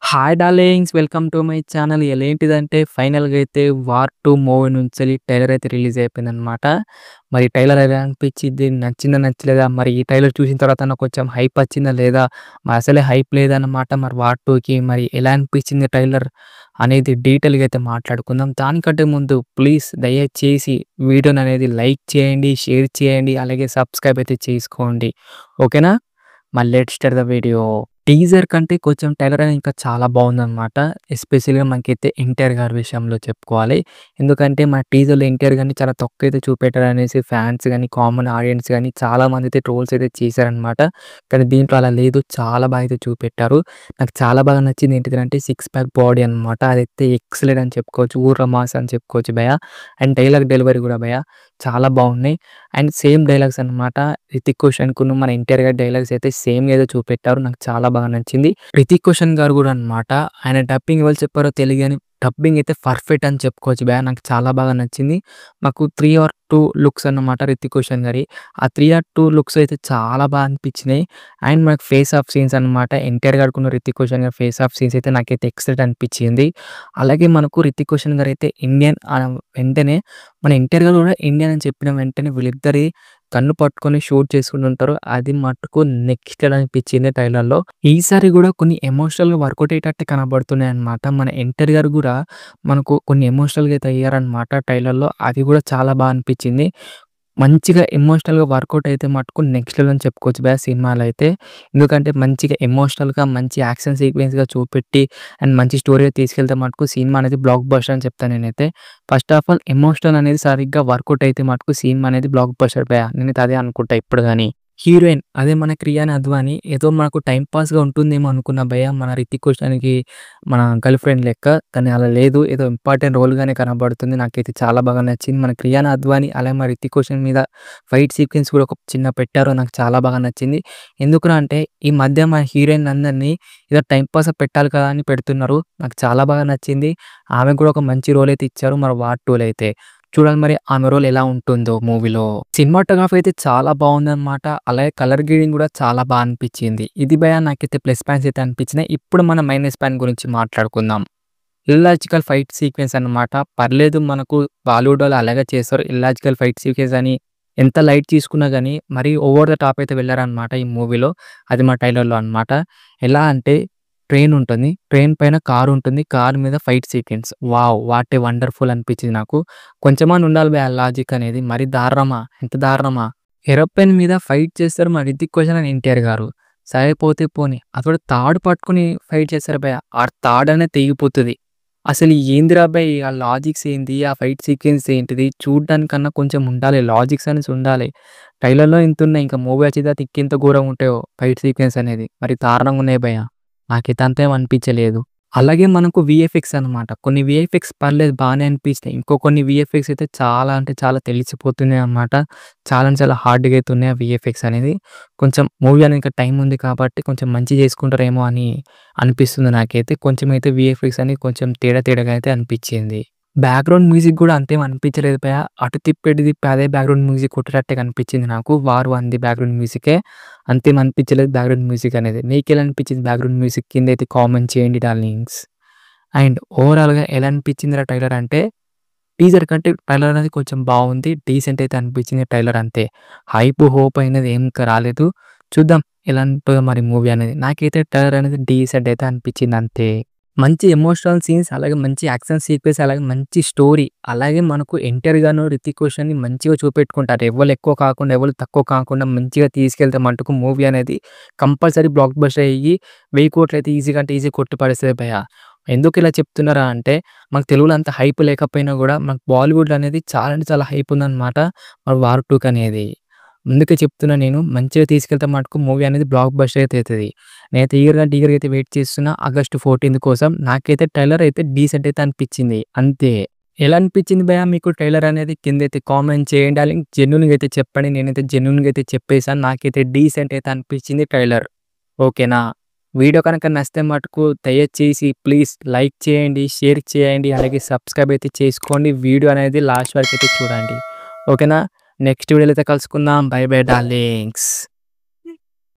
Hi darlings, welcome to my channel. ఏంటిదంటే ఫైనల్‌గా అయితే 'వార్ 2' మూవీ నుంచెల్లి ట్రైలర్ అయితే రిలీజ్ అయిపోయిందనమాట. మరి ట్రైలర్ ఎలా అనిపించింది? నచ్చిందా? నచ్చలేదా? మరి ఈ ట్రైలర్ చూసిన తర్వాత నాకు కొంచెం హైప్ వచ్చిందా? లేదా? మరి అసలే హైప్ లేదన్నమాట. మరి 'వార్ 2'కి మరి ఎలా అనిపించింది ట్రైలర్ అనేది డీటెయిల్‌గా అయితే మాట్లాడుకుందాం. దానికంటే ముందు ప్లీజ్ దయచేసి వీడియోననేది లైక్ చేయండి, షేర్ చేయండి, అలాగే సబ్స్క్రైబ్ అయితే చేసుకోండి. ఓకేనా? మరి let's start the video. Teaser కంటే కొంచెం ట్రైలర్ అనేది ఇంకా చాలా బాగుందనమాట. ఎస్పెషల్‌గా మనకైతే ఎన్టీఆర్ గారి విషయంలో చెప్పుకోవాలి. ఎందుకంటే మన టీజర్‌లో ఎన్టీఆర్ గారిని చాలా తక్కువ అయితే చూపెట్టారనేసి ఫ్యాన్స్ గాని, కామన్ ఆడియన్స్ గాని చాలామంది అయితే ట్రోల్స్ అయితే చేశారనమాట. కానీ దీంట్లో అలా లేదు. చాలా బాగా అయితే చూపెట్టారు. నాకు చాలా బాగా నచ్చింది ఏంటిదంటే సిక్స్ ప్యాక్ బాడీ అనమాట. అదైతే ఎక్సలెంట్ అని చెప్పుకోవచ్చు. ఊర్ర మాస్ అని చెప్పుకోవచ్చు భయ్యా. అండ్ డైలాగ్ డెలివరీ కూడా భయ్యా చాలా బాగున్నాయి. అండ్ సేమ్ డైలాగ్స్ అనమాట. 'రితిక్ రోషన్‌కును' మన ఎన్టీఆర్ గారి డైలాగ్స్ అయితే సేమ్‌గా ఏదో చూపెట్టారు. నాకు చాలా బాగా నచ్చింది. 'రితిక్ రోషన్' గారు కూడా అనమాట. ఆయన డబ్బింగ్ ఎవరు చెప్పారో తెలియదు గాని డబ్బింగ్ అయితే పర్ఫెక్ట్ అని చెప్పుకోవచ్చు భయ్యా. నాకు చాలా బాగా నచ్చింది. మాకు 3 ఆర్ 2 లుక్స్ అన్నమాట 'రితిక్ రోషన్' గారి. ఆ 3 ఆర్ 2 లుక్స్ అయితే చాలా బాగా అనిపించినాయి. అండ్ మనకు ఫేస్ ఆఫ్ సీన్స్ అనమాట. ఎన్టీఆర్ గారికున్న 'రితిక్ రోషన్' గారి ఫేస్ ఆఫ్ సీన్స్ అయితే నాకైతే ఎక్సలెంట్ అనిపించింది. అలాగే మనకు 'రితిక్ రోషన్' గారు అయితే ఇండియన్ వెంటనే మన ఎన్టీఆర్ గారు కూడా ఇండియన్ అని చెప్పిన వెంటనే వీళ్ళిద్దరి కన్ను పట్టుకొని షూట్ చేసుకుంటుంటారు. అది మట్టుకు నెక్స్ట్ లెవెల్ అనిపించింది ట్రైలర్‌లో. ఈసారి కూడా కొన్ని ఎమోషనల్‌గా వర్కౌట్ అయ్యేటట్టే కనబడుతున్నాయన్నమాట. మన ఎన్టీఆర్ గారు కూడా మనకు కొన్ని ఎమోషనల్‌గా అయితే అయ్యారన్నమాట ట్రైలర్‌లో. అది కూడా చాలా బాగా అనిపించింది. మంచిగా ఎమోషనల్‌గా వర్కౌట్ అయితే మటుకు నెక్స్ట్ లెవెల్ అని చెప్పుకోవచ్చు భయ్యా సినిమాలో అయితే. ఎందుకంటే మంచిగా ఎమోషనల్‌గా మంచి యాక్షన్ సీక్వెన్స్‌గా చూపెట్టి అండ్ మంచి స్టోరీగా తీసుకెళ్తే మటుకు సినిమా అనేది బ్లాక్ బస్టర్ అని చెప్తాను నేనైతే. ఫస్ట్ ఆఫ్ ఆల్ ఎమోషనల్ అనేది సరిగ్గా వర్కౌట్ అయితే మటుకు సినిమా అనేది బ్లాక్ బస్టర్ భయ్యా. నేనైతే అదే అనుకుంటా ఇప్పుడు గాని. హీరోయిన్ అదే మన 'క్రియాన్ అద్వాని' ఏదో మనకు టైమ్ పాస్‌గా ఉంటుందేమో అనుకున్నా భయ్యా. మన 'రితిక్ రోషన్‌కి' మన గర్ల్ ఫ్రెండ్ లెక్క. కానీ అలా లేదు. ఏదో ఇంపార్టెంట్ రోల్‌గానే కనబడుతుంది. నాకైతే చాలా బాగా నచ్చింది. మన 'క్రియాన్ అద్వాని' అలాగే మన 'రితిక్ రోషన్' మీద ఫైట్ సీక్వెన్స్ కూడా ఒక చిన్న పెట్టారు. నాకు చాలా బాగా నచ్చింది. ఎందుకురా అంటే ఈ మధ్య మన హీరోయిన్ అందరిని ఏదో టైమ్ పాస్ పెట్టాలి కదా అని పెడుతున్నారు. నాకు చాలా బాగా నచ్చింది. ఆమెకు కూడా ఒక మంచి రోల్ అయితే ఇచ్చారు మన 'వార్ 2'లో అయితే. చూడాలి మరి ఆమె రోల్ ఎలా ఉంటుందో మూవీలో. సినిమాటోగ్రఫీ అయితే చాలా బాగుందనమాట. అలాగే కలర్ గ్రేడింగ్ కూడా చాలా బా అనిపించింది. ఇది భయ్యా నాకైతే ప్లస్ పాయింట్స్ అయితే అనిపించినాయి. ఇప్పుడు మనం మైనస్ పాయింట్ గురించి మాట్లాడుకుందాం. ఇల్లాజికల్ ఫైట్ సీక్వెన్స్ అన్నమాట. పర్లేదు మనకు బాలీవుడ్ వాళ్ళు అలాగే చేస్తారు. ఇల్లాజికల్ ఫైట్ సీక్వెన్స్ అని ఎంత లైట్ తీసుకున్నా గానీ, మరీ ఓవర్ ద టాప్ అయితే వెళ్లారన్నమాట ఈ మూవీలో. అది మా ట్రైలర్‌లో అన్నమాట. ఎలా అంటే ట్రైన్ ఉంటుంది. ట్రైన్ పైన కార్ ఉంటుంది. కార్ మీద fight sequence. Wow! What a wonderful అనిపించింది నాకు. కొంచెమన్నా ఉండాలి బే ఆ లాజిక్ అనేది. మరి దారుణమా? ఎంత దారుణమా? ఏరోప్లేన్ మీద ఫైట్ చేస్తారు మన 'రితిక్ రోషన్' అండ్ 'ఎన్టీఆర్' గారు. సరే పోతే పోనీ. అతడు తాడు పట్టుకొని ఫైట్ చేస్తారు భయ్యా. ఆ తాడనేది తెగిపోతది. అసలు ఏందిరా అబ్బాయి! ఆ లాజిక్స్ ఏంది? ఆ ఫైట్ సీక్వెన్స్ ఏంటిది? చూడ్డానికన్నా కొంచెం ఉండాలి. లాజిక్స్ అనేసి ఉండాలి. ట్రైలర్‌లో ఇంతున్నయి. ఇంకా మూవీ వచ్చే తర్వాత ఇంకెంత ఘోరంగా ఉంటాయో ఫైట్ సీక్వెన్స్ అనేది. మరి దారుణంగా ఉన్నాయి భయ్యా. నాకైతే అంత ఏం అనిపించలేదు. అలాగే మనకు వీఎఫ్ఎక్స్ అనమాట. కొన్ని వీఎఫ్ఎక్స్ పర్లేదు బానే అనిపించినాయి. ఇంకో కొన్ని వీఎఫ్ఎక్స్ అయితే చాలా అంటే చాలా తెలిసిపోతున్నాయి అన్నమాట. చాలా అంటే చాలా హార్డ్‌గా అయితే ఉన్నాయి ఆ వీఎఫ్ఎక్స్ అనేది. కొంచెం మూవీ అనేది ఇంకా టైం ఉంది కాబట్టి కొంచెం మంచిగా చేసుకుంటారేమో అని అనిపిస్తుంది నాకైతే. కొంచెం అయితే వీఎఫ్ఎక్స్ అనేది కొంచెం తేడా తేడాగా అయితే అనిపించింది. బ్యాక్‌గ్రౌండ్ మ్యూజిక్ గూడా అంతేం అనిపించలేదు భయ్యా. అటు తిప్పి, ఇటు తిప్పి అదే బ్యాక్‌గ్రౌండ్ మ్యూజిక్ కొట్టేటట్టే కనిపించింది నాకు. 'వార్ 1'ది బ్యాక్‌గ్రౌండ్ మ్యూజికే. అంతేం అనిపించలేదు బ్యాక్‌గ్రౌండ్ మ్యూజిక్ అనేది. మీకెలా అనిపించింది బ్యాక్‌గ్రౌండ్ మ్యూజిక్? కిందైతే కామెంట్ చేయండి డార్లింగ్స్. అండ్ ఓవరాల్‌గా ఎలా అనిపించిందిరా ట్రైలర్ అంటే, టీజర్ కంటే ట్రైలర్ అనేది కొంచెం బావుంది. డీసెంట్ అయితే అనిపించింది ట్రైలర్ అంతే. హైప్, హోప్ అనేది ఏం రాలేదు. చూద్దాం ఎలా ఉంటదో మరి మూవీ అనేది. నాకైతే ట్రైలర్ అనేది డీసెంట్ అయితే అనిపించింది అంతే. మంచి ఎమోషనల్ సీన్స్, అలాగే మంచి యాక్షన్ సీక్వెన్స్, అలాగే మంచి స్టోరీ, అలాగే మనకు 'ఎన్టీఆర్' గాను, 'రితిక్ రోషన్‌ని' మంచిగా చూపెట్టుకుంటారు. ఎవళ్ళు ఎక్కువ కాకుండా, ఎవళ్ళు తక్కువ కాకుండా మంచిగా తీసుకెళ్తే మటుకు మూవీ అనేది కంపల్సరీ బ్లాక్ బస్టర్ అయ్యి 1000,00,00,000 అయితే ఈజీగా అంటే ఈజీగా కొట్టి పడేస్తది భయ్యా. ఎందుకు ఇలా చెప్తున్నారా అంటే, మనకు తెలుగులో అంత హైప్ లేకపోయినా గూడా మనకు బాలీవుడ్ అనేది చాలా అంటే చాలా హైప్ ఉందన్నమాట. మరి 'వార్ 2' కనేది. అందుకే చెప్తున్నా నేను. మంచిగా తీసుకెళ్తే మటుకు మూవీ అనేది బ్లాక్ బస్టర్ అయితే అయితది. నేనైతే ఈగర్‌గా అయితే వెయిట్ చేస్తున్నా ఆగస్ట్ 14 కోసం. నాకైతే ట్రైలర్ అయితే డీసెంట్ అయితే అనిపించింది. అంతే. ఎలా అనిపించింది భయ్యా మీకు ట్రైలర్ అనేది? కిందైతే కామెంట్ చేయండి. అలాగే జెన్యూన్‌గా అయితే చెప్పండి. నేనైతే జెన్యూన్‌గా అయితే చెప్పేసాను. నాకైతే డీసెంట్ అయితే అనిపించింది ట్రైలర్. ఓకేనా? వీడియో కనుక నచ్చితే మటుకు దయచేసి ప్లీజ్ లైక్ చేయండి, షేర్ చేయండి, అలాగే సబ్స్క్రైబ్ అయితే చేసుకోండి. వీడియో అనేది లాస్ట్ వరకు అయితే చూడండి. ఓకేనా? నెక్స్ట్ వీడియోలో అయితే కలుసుకుందాం. By by darlings.